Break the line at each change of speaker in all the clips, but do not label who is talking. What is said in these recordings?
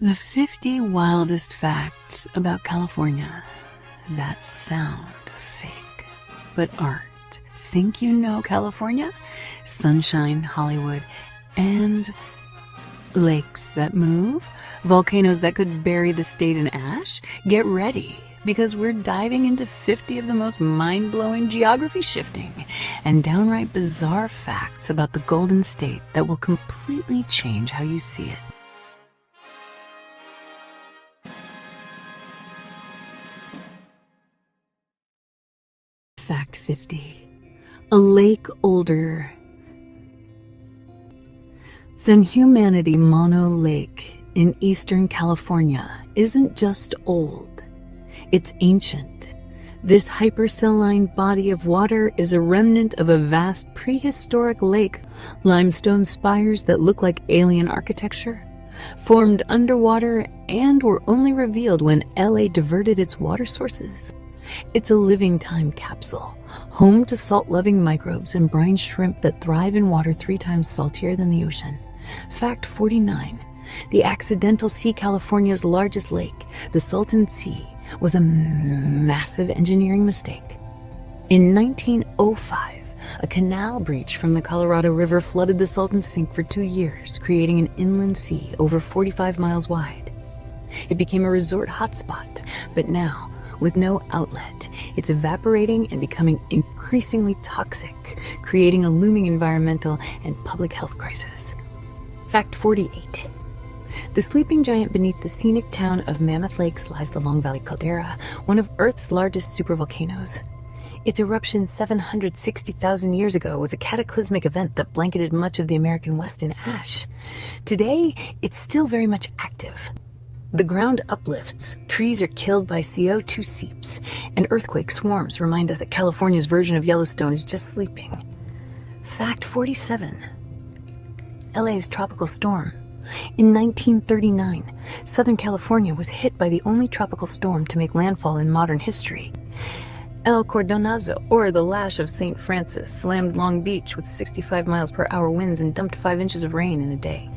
The 50 wildest facts about California that sound fake, but aren't. Think you know California? Sunshine, Hollywood, and lakes that move? Volcanoes that could bury the state in ash? Get ready, because we're diving into 50 of the most mind-blowing, geography-shifting, and downright bizarre facts about the Golden State that will completely change how you see it. Fact 50. A lake older than humanity, Mono Lake in eastern California isn't just old, it's ancient. This hypersaline body of water is a remnant of a vast prehistoric lake. Limestone spires that look like alien architecture formed underwater and were only revealed when LA diverted its water sources. It's a living time capsule, home to salt-loving microbes and brine shrimp that thrive in water 3 times saltier than the ocean. Fact 49. The accidental sea, California's largest lake, the Salton Sea, was a massive engineering mistake. In 1905, a canal breach from the Colorado River flooded the Salton Sink for 2 years, creating an inland sea over 45 miles wide. It became a resort hotspot, but now, with no outlet, it's evaporating and becoming increasingly toxic, creating a looming environmental and public health crisis. Fact 48. The sleeping giant beneath the scenic town of Mammoth Lakes lies the Long Valley Caldera, one of Earth's largest supervolcanoes. Its eruption 760,000 years ago was a cataclysmic event that blanketed much of the American West in ash. Today, it's still very much active. The ground uplifts, trees are killed by CO2 seeps, and earthquake swarms remind us that California's version of Yellowstone is just sleeping. Fact 47. LA's tropical storm. In 1939, Southern California was hit by the only tropical storm to make landfall in modern history. El Cordonazo, or the Lash of St. Francis, slammed Long Beach with 65 miles per hour winds and dumped 5 inches of rain in a day.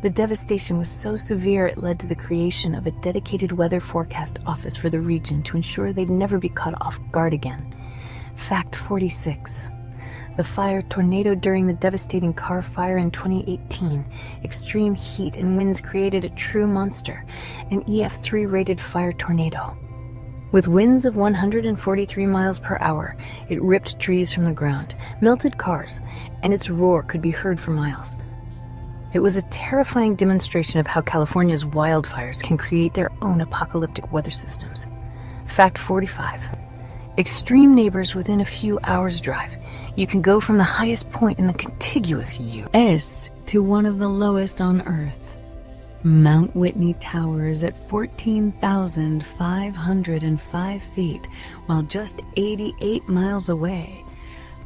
The devastation was so severe it led to the creation of a dedicated weather forecast office for the region to ensure they'd never be caught off guard again. Fact 46. The fire tornado during the devastating Carr Fire in 2018. Extreme heat and winds created a true monster, an EF3 rated fire tornado. With winds of 143 miles per hour, it ripped trees from the ground, melted cars, and its roar could be heard for miles. It was a terrifying demonstration of how California's wildfires can create their own apocalyptic weather systems. Fact 45. Extreme neighbors within a few hours' drive. You can go from the highest point in the contiguous U.S. to one of the lowest on Earth. Mount Whitney towers at 14,505 feet, while just 88 miles away.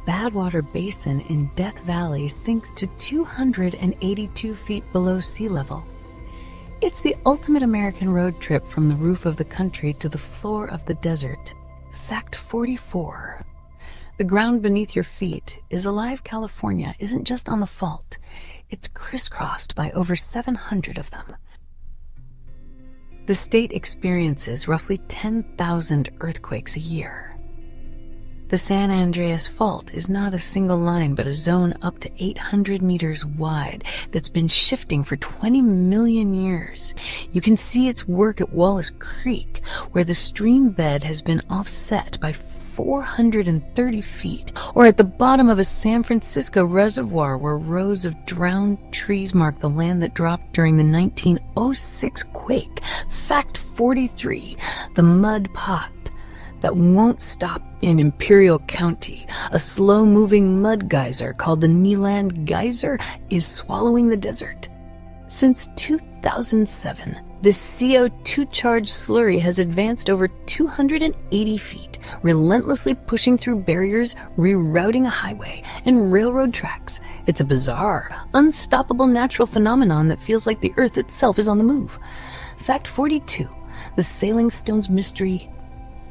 Badwater Basin in Death Valley sinks to 282 feet below sea level. It's the ultimate American road trip from the roof of the country to the floor of the desert. Fact 44. The ground beneath your feet is alive. California isn't just on the fault. It's crisscrossed by over 700 of them. The state experiences roughly 10,000 earthquakes a year. The San Andreas Fault is not a single line, but a zone up to 800 meters wide that's been shifting for 20 million years. You can see its work at Wallace Creek, where the stream bed has been offset by 430 feet, or at the bottom of a San Francisco reservoir where rows of drowned trees mark the land that dropped during the 1906 quake. Fact 43. The mud pot that won't stop in Imperial County. A slow-moving mud geyser called the Neeland Geyser is swallowing the desert. Since 2007, this CO2-charged slurry has advanced over 280 feet, relentlessly pushing through barriers, rerouting a highway and railroad tracks. It's a bizarre, unstoppable natural phenomenon that feels like the Earth itself is on the move. Fact 42. The Sailing Stones mystery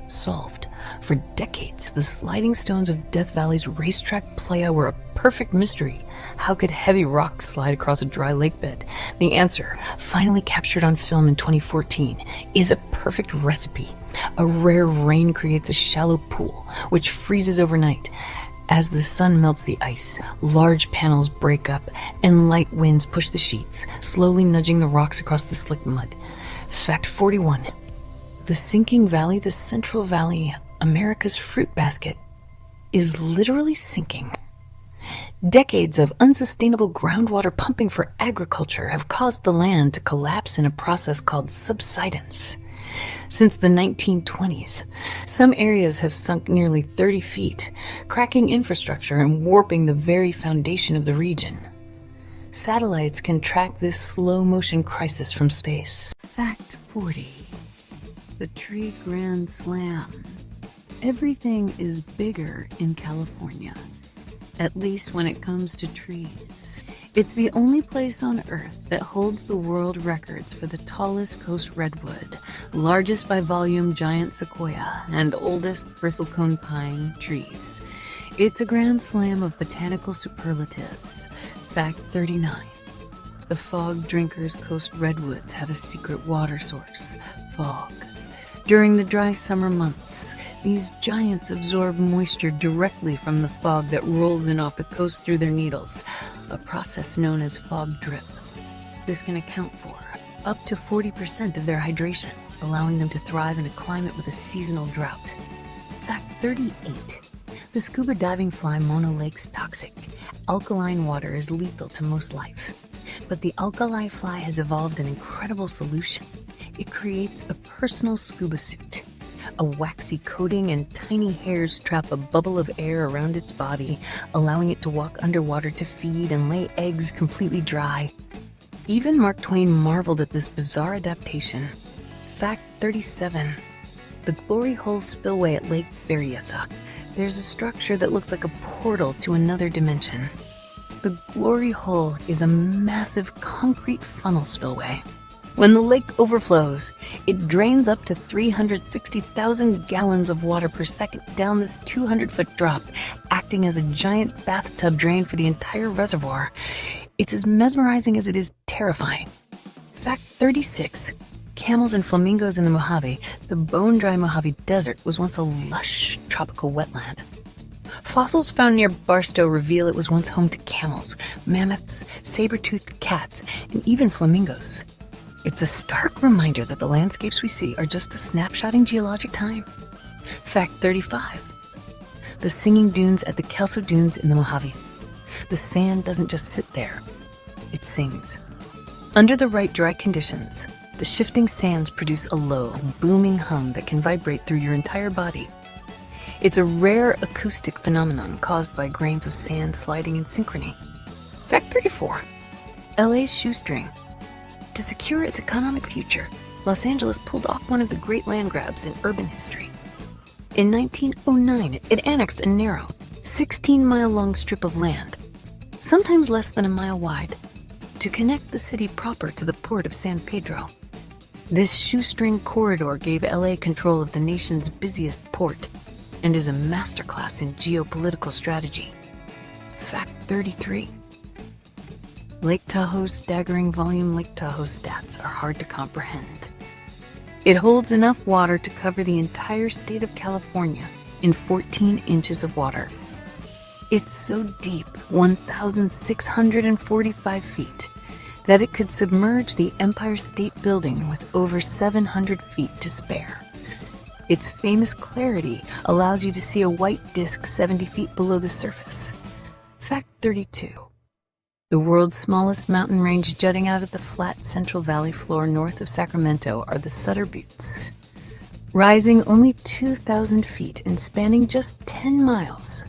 solved. For decades, the sliding stones of Death Valley's racetrack playa were a perfect mystery. How could heavy rocks slide across a dry lake bed? The answer, finally captured on film in 2014, is a perfect recipe. A rare rain creates a shallow pool, which freezes overnight. As the sun melts the ice, large panels break up and light winds push the sheets, slowly nudging the rocks across the slick mud. Fact 41. The sinking valley, the Central Valley, America's fruit basket, is literally sinking. Decades of unsustainable groundwater pumping for agriculture have caused the land to collapse in a process called subsidence. Since the 1920s, some areas have sunk nearly 30 feet, cracking infrastructure and warping the very foundation of the region. Satellites can track this slow-motion crisis from space. Fact 40. The Tree Grand Slam. Everything is bigger in California, at least when it comes to trees. It's the only place on Earth that holds the world records for the tallest coast redwood, largest by volume giant sequoia, and oldest bristlecone pine trees. It's a grand slam of botanical superlatives. Fact 39. The Fog Drinkers Coast redwoods have a secret water source, fog. During the dry summer months, these giants absorb moisture directly from the fog that rolls in off the coast through their needles, a process known as fog drip. This can account for up to 40% of their hydration, allowing them to thrive in a climate with a seasonal drought. Fact 38. The scuba diving fly Mono Lake's toxic. Alkaline water is lethal to most life. But the alkali fly has evolved an incredible solution. It creates a personal scuba suit. A waxy coating and tiny hairs trap a bubble of air around its body, allowing it to walk underwater to feed and lay eggs completely dry. Even Mark Twain marveled at this bizarre adaptation. Fact 37. The Glory Hole Spillway at Lake Berryessa. There's a structure that looks like a portal to another dimension. The Glory Hole is a massive concrete funnel spillway. When the lake overflows, it drains up to 360,000 gallons of water per second down this 200-foot drop, acting as a giant bathtub drain for the entire reservoir. It's as mesmerizing as it is terrifying. Fact 36. Camels and flamingos in the Mojave. The bone-dry Mojave Desert was once a lush tropical wetland. Fossils found near Barstow reveal it was once home to camels, mammoths, saber-toothed cats, and even flamingos. It's a stark reminder that the landscapes we see are just a snapshot in geologic time. Fact 35. The singing dunes at the Kelso Dunes in the Mojave. The sand doesn't just sit there, it sings. Under the right dry conditions, the shifting sands produce a low, booming hum that can vibrate through your entire body. It's a rare acoustic phenomenon caused by grains of sand sliding in synchrony. Fact 34. LA's shoestring. To secure its economic future, Los Angeles pulled off one of the great land grabs in urban history. In 1909, it annexed a narrow, 16-mile-long strip of land, sometimes less than a mile wide, to connect the city proper to the port of San Pedro. This shoestring corridor gave LA control of the nation's busiest port and is a masterclass in geopolitical strategy. Fact 33. Lake Tahoe's staggering volume. Lake Tahoe stats are hard to comprehend. It holds enough water to cover the entire state of California in 14 inches of water. It's so deep, 1,645 feet, that it could submerge the Empire State Building with over 700 feet to spare. Its famous clarity allows you to see a white disk 70 feet below the surface. Fact 32. The world's smallest mountain range jutting out of the flat Central Valley floor north of Sacramento are the Sutter Buttes. Rising only 2,000 feet and spanning just 10 miles,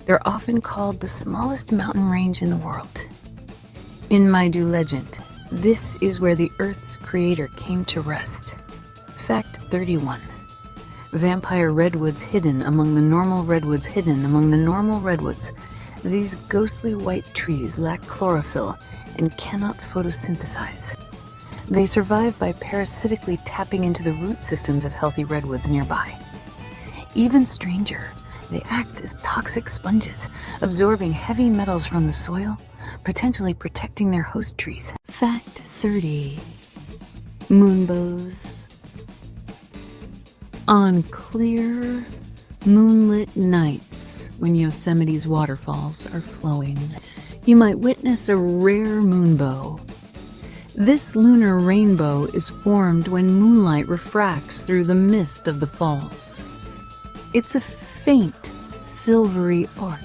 they're often called the smallest mountain range in the world. In Maidu legend, this is where the Earth's creator came to rest. Fact 31. Vampire redwoods hidden among the normal redwoods. These ghostly white trees lack chlorophyll and cannot photosynthesize. They survive by parasitically tapping into the root systems of healthy redwoods nearby. Even stranger, they act as toxic sponges, absorbing heavy metals from the soil, potentially protecting their host trees. Fact 30. Moonbows. On clear, moonlit nights, when Yosemite's waterfalls are flowing, you might witness a rare moonbow. This lunar rainbow is formed when moonlight refracts through the mist of the falls. It's a faint, silvery arc,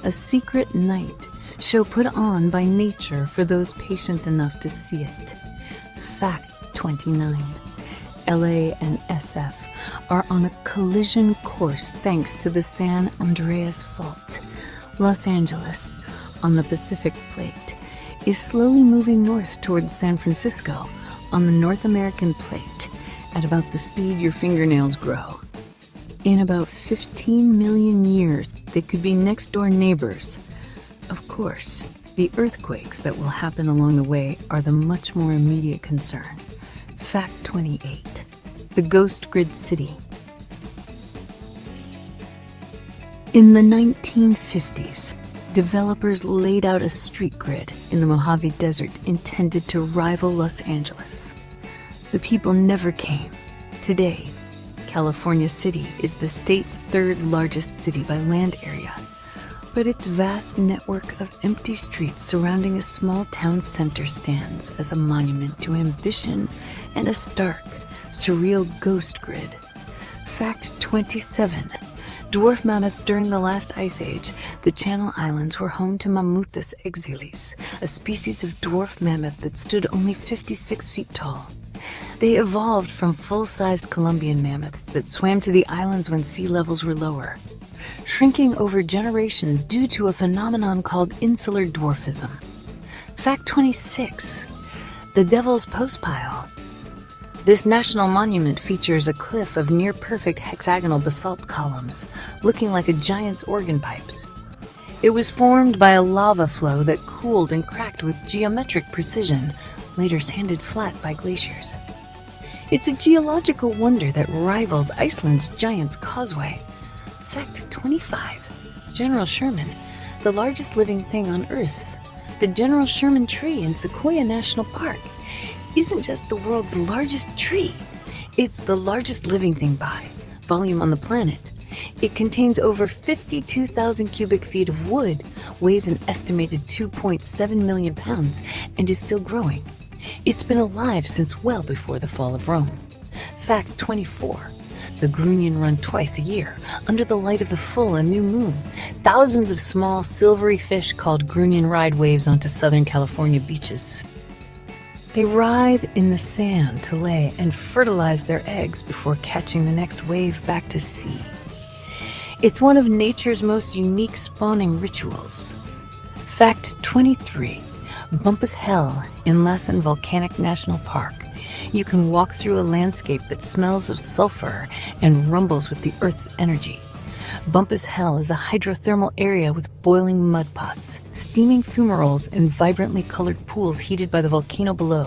a secret night show put on by nature for those patient enough to see it. Fact 29. LA and SF are on a collision course thanks to the San Andreas Fault. Los Angeles, on the Pacific Plate, is slowly moving north towards San Francisco on the North American Plate at about the speed your fingernails grow. In about 15 million years, they could be next-door neighbors. Of course, the earthquakes that will happen along the way are the much more immediate concern. Fact 28. The Ghost Grid City. In the 1950s, developers laid out a street grid in the Mojave Desert intended to rival Los Angeles. The people never came. Today, California City is the state's third largest city by land area, but its vast network of empty streets surrounding a small town center stands as a monument to ambition and a stark, surreal ghost grid. Fact 27. Dwarf mammoths during the last ice age, the Channel Islands were home to Mammuthus exilis, a species of dwarf mammoth that stood only 56 feet tall. They evolved from full-sized Columbian mammoths that swam to the islands when sea levels were lower, shrinking over generations due to a phenomenon called insular dwarfism. Fact 26. The Devil's Postpile. This national monument features a cliff of near-perfect hexagonal basalt columns, looking like a giant's organ pipes. It was formed by a lava flow that cooled and cracked with geometric precision, later sanded flat by glaciers. It's a geological wonder that rivals Iceland's Giant's Causeway. Fact 25. General Sherman, the largest living thing on Earth. The General Sherman tree in Sequoia National Park isn't just the world's largest tree. It's the largest living thing by volume on the planet. It contains over 52,000 cubic feet of wood, weighs an estimated 2.7 million pounds, and is still growing. It's been alive since well before the fall of Rome. Fact 24. The Grunion run twice a year, under the light of the full and new moon. Thousands of small, silvery fish called Grunion ride waves onto Southern California beaches. They writhe in the sand to lay and fertilize their eggs before catching the next wave back to sea. It's one of nature's most unique spawning rituals. Fact 23. Bumpus Hell in Lassen Volcanic National Park. You can walk through a landscape that smells of sulfur and rumbles with the Earth's energy. Bumpus Hell is a hydrothermal area with boiling mud pots, steaming fumaroles, and vibrantly colored pools heated by the volcano below.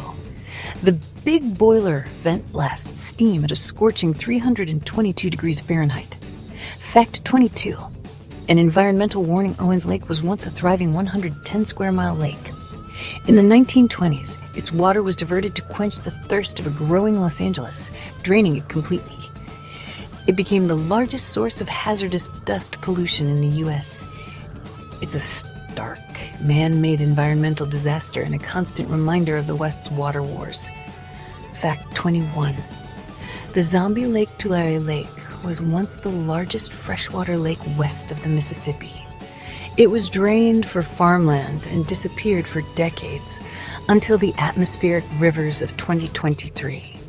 The big boiler vent blasts steam at a scorching 322 degrees Fahrenheit. Fact 22. An environmental warning, Owens Lake was once a thriving 110 square mile lake. In the 1920s, its water was diverted to quench the thirst of a growing Los Angeles, draining it completely. It became the largest source of hazardous dust pollution in the U.S. It's a stark, man-made environmental disaster and a constant reminder of the West's water wars. Fact 21. The Zombie Lake Tulare Lake was once the largest freshwater lake west of the Mississippi. It was drained for farmland and disappeared for decades until the atmospheric rivers of 2023.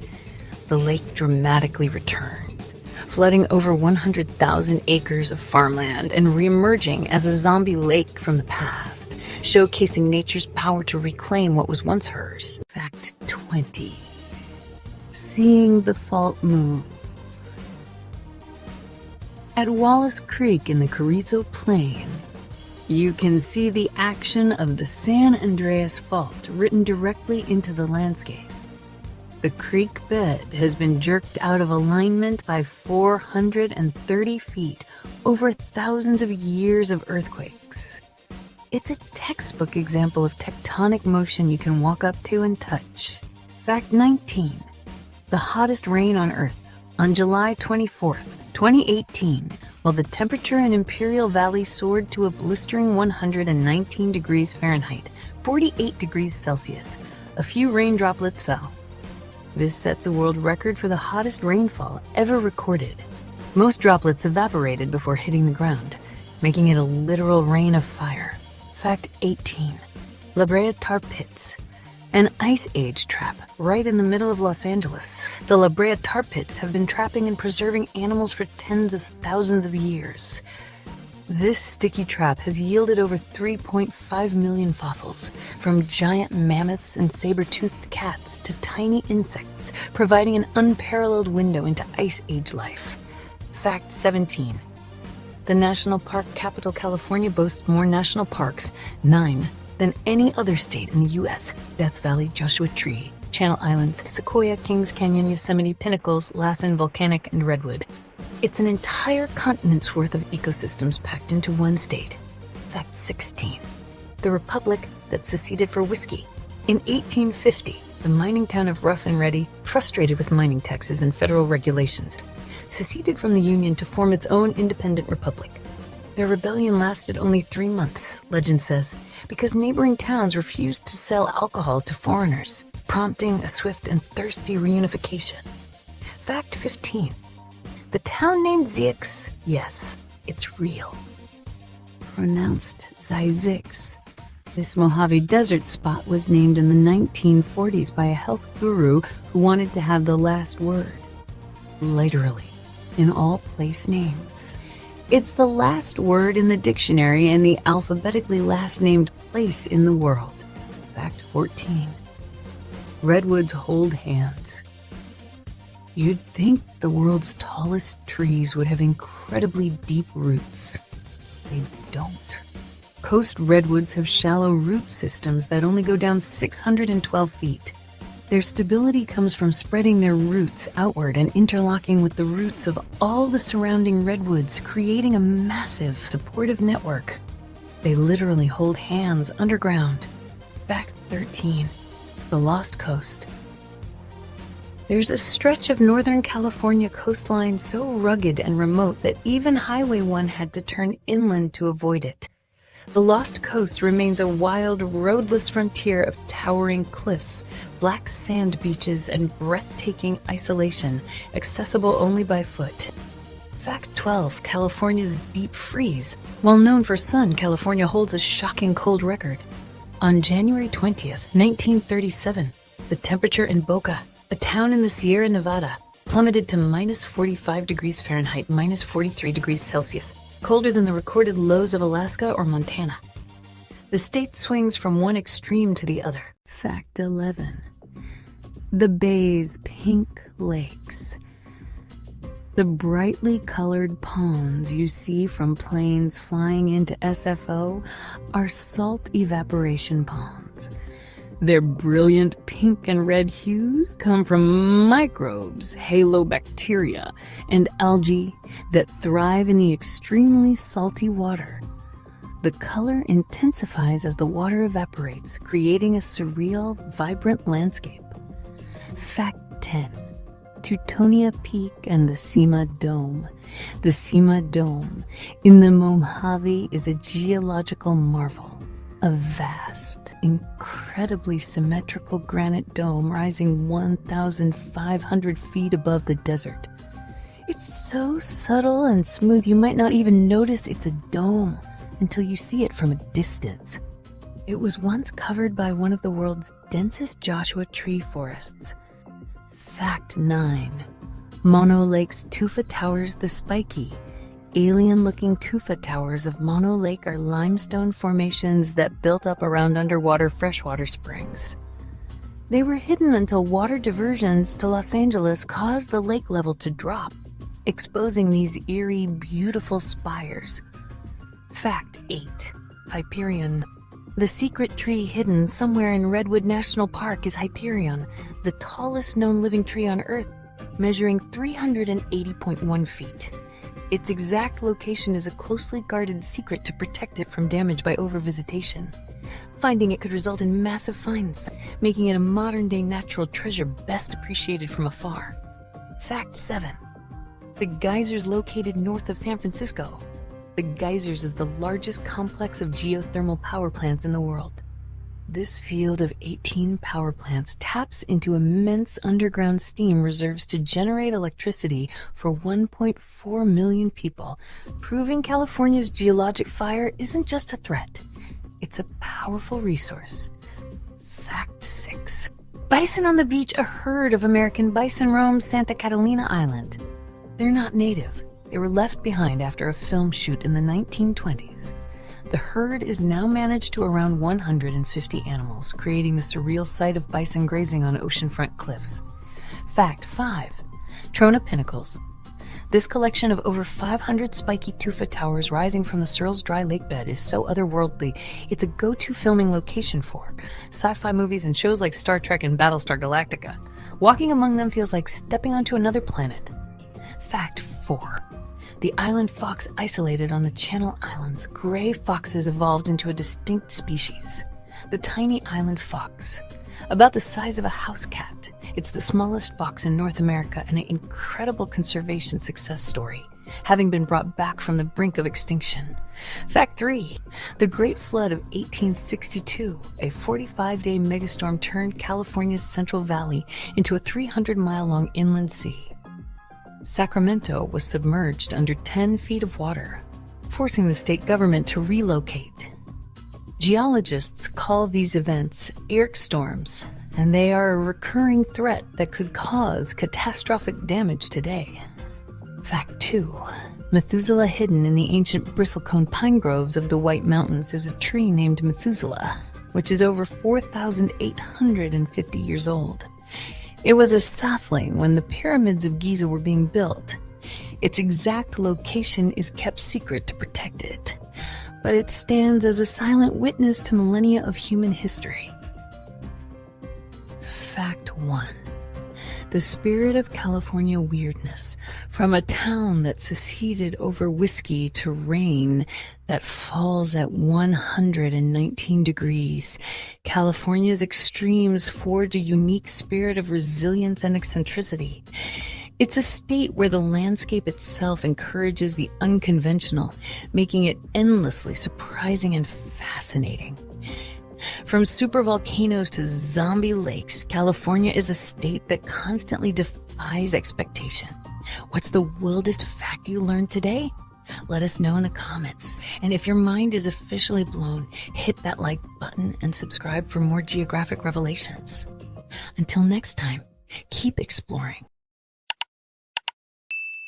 The lake dramatically returned, flooding over 100,000 acres of farmland and reemerging as a zombie lake from the past, showcasing nature's power to reclaim what was once hers. Fact 20. Seeing the fault move. At Wallace Creek in the Carrizo Plain, you can see the action of the San Andreas Fault written directly into the landscape. The creek bed has been jerked out of alignment by 430 feet over thousands of years of earthquakes. It's a textbook example of tectonic motion you can walk up to and touch. Fact 19. The hottest rain on Earth on July 24th, 2018, while the temperature in Imperial Valley soared to a blistering 119 degrees Fahrenheit, 48 degrees Celsius. A few rain droplets fell. This set the world record for the hottest rainfall ever recorded. Most droplets evaporated before hitting the ground, making it a literal rain of fire. Fact 18. La Brea Tar Pits, an ice age trap right in the middle of Los Angeles. The La Brea Tar Pits have been trapping and preserving animals for tens of thousands of years. This sticky trap has yielded over 3.5 million fossils, from giant mammoths and saber-toothed cats to tiny insects, providing an unparalleled window into ice age life. Fact 17. The national park capital, California, boasts more national parks, 9, than any other state in the U.S. Death Valley, Joshua Tree, Channel Islands, Sequoia, Kings Canyon, Yosemite, Pinnacles, Lassen, Volcanic, and Redwood. It's an entire continent's worth of ecosystems packed into one state. Fact 16. The republic that seceded for whiskey. In 1850, the mining town of Rough and Ready, frustrated with mining taxes and federal regulations, seceded from the Union to form its own independent republic. Their rebellion lasted only 3 months, legend says, because neighboring towns refused to sell alcohol to foreigners, prompting a swift and thirsty reunification. Fact 15. The town named Zix, yes, it's real. Pronounced Zizix. This Mojave Desert spot was named in the 1940s by a health guru who wanted to have the last word. Literally, in all place names. It's the last word in the dictionary and the alphabetically last named place in the world. Fact 14. Redwoods hold hands. You'd think the world's tallest trees would have incredibly deep roots. They don't. Coast redwoods have shallow root systems that only go down 612 feet. Their stability comes from spreading their roots outward and interlocking with the roots of all the surrounding redwoods, creating a massive supportive network. They literally hold hands underground. Fact 13. The Lost Coast. There's a stretch of Northern California coastline so rugged and remote that even Highway 1 had to turn inland to avoid it. The Lost Coast remains a wild, roadless frontier of towering cliffs, black sand beaches, and breathtaking isolation, accessible only by foot. Fact 12. California's deep freeze. While known for sun, California holds a shocking cold record. On January 20th, 1937, the temperature in Boca, a town in the Sierra Nevada, plummeted to minus 45 degrees Fahrenheit, minus 43 degrees Celsius, colder than the recorded lows of Alaska or Montana. The state swings from one extreme to the other. Fact 11. The Bay's pink lakes. The brightly colored ponds you see from planes flying into SFO are salt evaporation ponds. Their brilliant pink and red hues come from microbes, halobacteria, and algae that thrive in the extremely salty water. The color intensifies as the water evaporates, creating a surreal, vibrant landscape. Fact 10. Teutonia Peak and the Cima Dome. The Cima Dome in the Mojave is a geological marvel. A vast, incredibly symmetrical granite dome rising 1,500 feet above the desert. It's so subtle and smooth you might not even notice it's a dome until you see it from a distance. It was once covered by one of the world's densest Joshua tree forests. Fact 9. Mono Lake's Tufa Towers the Spiky. Alien-looking tufa towers of Mono Lake are limestone formations that built up around underwater freshwater springs. They were hidden until water diversions to Los Angeles caused the lake level to drop, exposing these eerie, beautiful spires. Fact 8. Hyperion. The secret tree hidden somewhere in Redwood National Park is Hyperion, the tallest known living tree on Earth, measuring 380.1 feet. Its exact location is a closely guarded secret to protect it from damage by overvisitation. Finding it could result in massive fines, making it a modern-day natural treasure best appreciated from afar. Fact 7. The geysers located north of San Francisco. The geysers is the largest complex of geothermal power plants in the world. This field of 18 power plants taps into immense underground steam reserves to generate electricity for 1.4 million people, proving California's geologic fire isn't just a threat, it's a powerful resource. Fact 6. Bison on the beach. A herd of American bison roams Santa Catalina Island. They're not native. They were left behind after a film shoot in the 1920s. The herd is now managed to around 150 animals, creating the surreal sight of bison grazing on oceanfront cliffs. Fact 5. Trona Pinnacles. This collection of over 500 spiky tufa towers rising from the Searles Dry Lake bed is so otherworldly, it's a go-to filming location for sci-fi movies and shows like Star Trek and Battlestar Galactica. Walking among them feels like stepping onto another planet. Fact 4. The island fox isolated on the Channel Islands. Gray foxes evolved into a distinct species, the tiny island fox. About the size of a house cat, it's the smallest fox in North America and an incredible conservation success story, having been brought back from the brink of extinction. Fact 3. The Great Flood of 1862, a 45-day megastorm turned California's Central Valley into a 300-mile-long inland sea. Sacramento was submerged under 10 feet of water, forcing the state government to relocate. Geologists call these events Earth storms, and they are a recurring threat that could cause catastrophic damage today. Fact 2. Methuselah hidden in the ancient bristlecone pine groves of the White Mountains is a tree named Methuselah, which is over 4,850 years old. It was a sapling when the pyramids of Giza were being built. Its exact location is kept secret to protect it, but it stands as a silent witness to millennia of human history. Fact 1. The spirit of California weirdness, from a town that seceded over whiskey to rain that falls at 119 degrees. California's extremes forge a unique spirit of resilience and eccentricity. It's a state where the landscape itself encourages the unconventional, making it endlessly surprising and fascinating. From supervolcanoes to zombie lakes, California is a state that constantly defies expectation. What's the wildest fact you learned today? Let us know in the comments. And if your mind is officially blown, hit that like button and subscribe for more geographic revelations. Until next time, keep exploring.